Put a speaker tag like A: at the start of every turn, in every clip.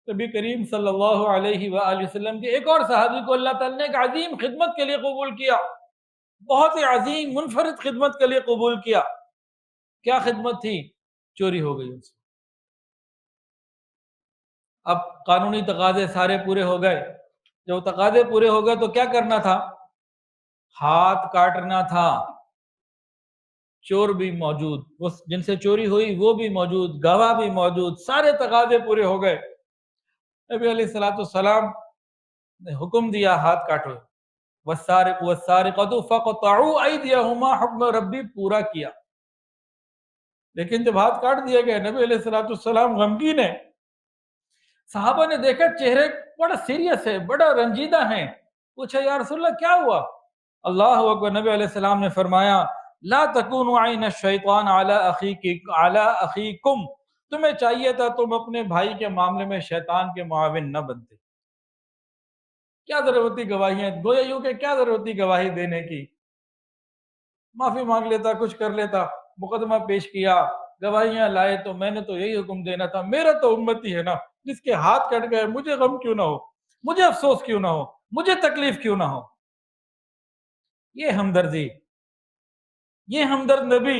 A: نبی کریم صلی اللہ علیہ وآلہ وسلم کے ایک اور صحابی کو اللہ تعالیٰ نے ایک عظیم خدمت کے لیے قبول کیا، بہت ہی عظیم منفرد خدمت کے لیے قبول کیا۔ کیا خدمت تھی؟ چوری ہو گئی ان سے۔ اب قانونی تقاضے سارے پورے ہو گئے، جب تقاضے پورے ہو گئے تو کیا کرنا تھا؟ ہاتھ کاٹنا تھا۔ چور بھی موجود، جن سے چوری ہوئی وہ بھی موجود، گواہ بھی موجود، سارے تقاضے پورے ہو گئے۔ نبی علیہ السلام نے حکم دیا ہاتھ کاٹو، والسارق والسارقۃ فاقطعوا ایدیہما، حکم ربی پورا کیا۔ لیکن جب ہاتھ کاٹ دیا گیا، نبی علیہ السلام غمگین ہے۔ صحابہ نے دیکھا چہرے بڑا سیریس ہے، بڑا رنجیدہ ہیں۔ پوچھا یا رسول اللہ کیا ہوا؟ اللہ اکبر، نبی علیہ السلام نے فرمایا لا تکونوا عین الشیطان علی اخیکم، تمہیں چاہیے تھا تم اپنے بھائی کے معاملے میں شیطان کے معاون نہ بنتے۔ کیا ضرورت تھی گواہیاں، گویا یوں کہ کیا ضرورت تھی گواہی دینے کی؟ معافی مانگ لیتا، کچھ کر لیتا، مقدمہ پیش کیا، گواہیاں لائے تو میں نے تو یہی حکم دینا تھا، میرا تو امتی ہے نا، جس کے ہاتھ کٹ گئے مجھے غم کیوں نہ ہو، مجھے افسوس کیوں نہ ہو، مجھے تکلیف کیوں نہ ہو۔ یہ ہمدردی، یہ ہمدرد نبی۔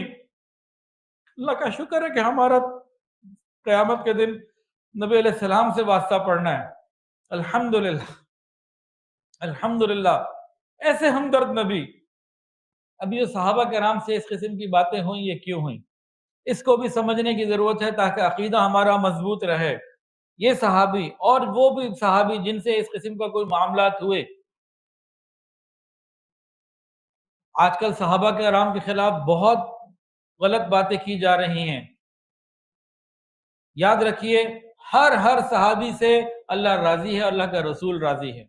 A: اللہ کا شکر ہے کہ ہمارا قیامت کے دن نبی علیہ السلام سے واسطہ پڑھنا ہے۔ الحمدللہ، الحمدللہ، ایسے ہمدرد نبی۔ اب یہ صحابہ کرام سے اس قسم کی باتیں ہوئیں، یہ کیوں ہوئیں؟ اس کو بھی سمجھنے کی ضرورت ہے تاکہ عقیدہ ہمارا مضبوط رہے۔ یہ صحابی اور وہ بھی صحابی جن سے اس قسم کا کوئی معاملات ہوئے، آج کل صحابہ کرام کے خلاف بہت غلط باتیں کی جا رہی ہیں۔ یاد رکھیے ہر صحابی سے اللہ راضی ہے، اللہ کا رسول راضی ہے،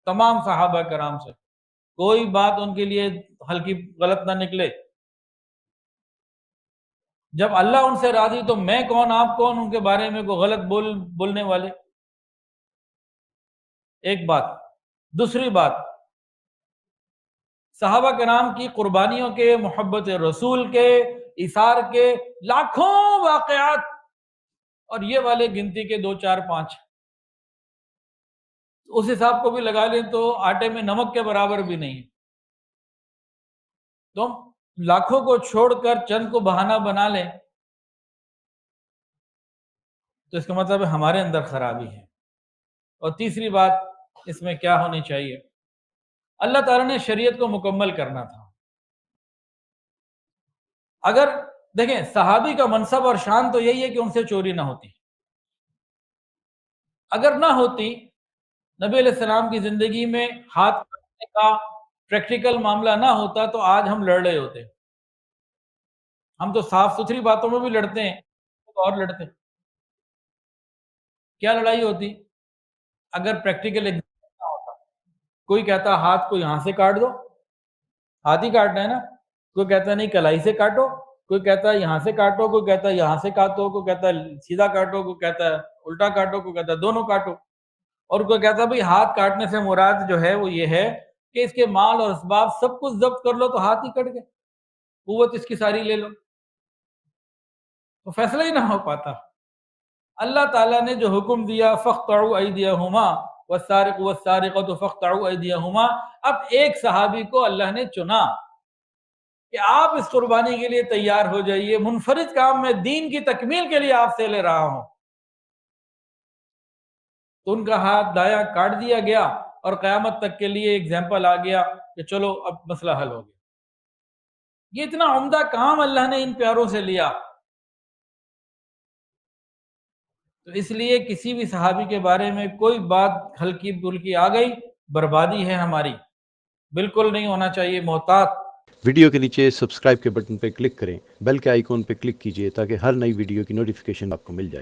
A: تمام صحابہ کرام سے، کوئی بات ان کے لیے ہلکی غلط نہ نکلے۔ جب اللہ ان سے راضی تو میں کون، آپ کون ان کے بارے میں کوئی غلط بولنے والے؟ ایک بات۔ دوسری بات، صحابہ کرام کی قربانیوں کے، محبت رسول کے، ایثار کے لاکھوں واقعات، اور یہ والے گنتی کے 2 4 5، اس حساب کو بھی لگا لیں تو آٹے میں نمک کے برابر بھی نہیں۔ تو لاکھوں کو چھوڑ کر چند کو بہانہ بنا لیں تو اس کا مطلب ہے ہمارے اندر خرابی ہے۔ اور تیسری بات اس میں کیا ہونی چاہیے؟ اللہ تعالیٰ نے شریعت کو مکمل کرنا تھا۔ اگر دیکھیں صحابی کا منصب اور شان تو یہی ہے کہ ان سے چوری نہ ہوتی، اگر نہ ہوتی، نبی علیہ السلام کی زندگی میں ہاتھ کاٹنے کا پریکٹیکل معاملہ نہ ہوتا تو آج ہم لڑ رہے ہوتے۔ ہم تو صاف ستھری باتوں میں بھی لڑتے ہیں اور لڑتے۔ کیا لڑائی ہوتی اگر پریکٹیکل نہ ہوتا؟ کوئی کہتا ہاتھ کو یہاں سے کاٹ دو، ہاتھ ہی کاٹنا ہے نا، کوئی کہتا نہیں کلائی سے کاٹو، کوئی کہتا ہے یہاں سے کاٹو، کوئی کہتا ہے یہاں سے کاٹو، کوئی کہتا ہے سیدھا کاٹو، کوئی کہتا ہے الٹا کاٹو، کوئی کہتا ہے دونوں کاٹو، اور کوئی کہتا ہے بھئی ہاتھ کاٹنے سے مراد جو ہے وہ یہ ہے کہ اس کے مال اور اسباب سب کچھ ضبط کر لو تو ہاتھ ہی کٹ گئے، قوت اس کی ساری لے لو، تو فیصلہ ہی نہ ہو پاتا۔ اللہ تعالیٰ نے جو حکم دیا فاقطعوا ایدیہما والسارق والسارقۃ فاقطعوا ایدیہما، اب ایک صحابی کو اللہ نے چنا کہ آپ اس قربانی کے لیے تیار ہو جائیے، منفرد کام میں دین کی تکمیل کے لیے آپ سے لے رہا ہوں۔ تو ان کا ہاتھ دایاں کاٹ دیا گیا اور قیامت تک کے لیے ایگزامپل آ گیا کہ چلو اب مسئلہ حل ہو گیا۔ یہ اتنا عمدہ کام اللہ نے ان پیاروں سے لیا، تو اس لیے کسی بھی صحابی کے بارے میں کوئی بات ہلکی پھلکی آ گئی بربادی ہے ہماری، بالکل نہیں ہونا چاہیے، محتاط۔
B: ویڈیو کے نیچے سبسکرائب کے بٹن پہ کلک کریں، بیل کے آئیکن پہ کلک کیجئے تاکہ ہر نئی ویڈیو کی نوٹیفیکیشن آپ کو مل جائے۔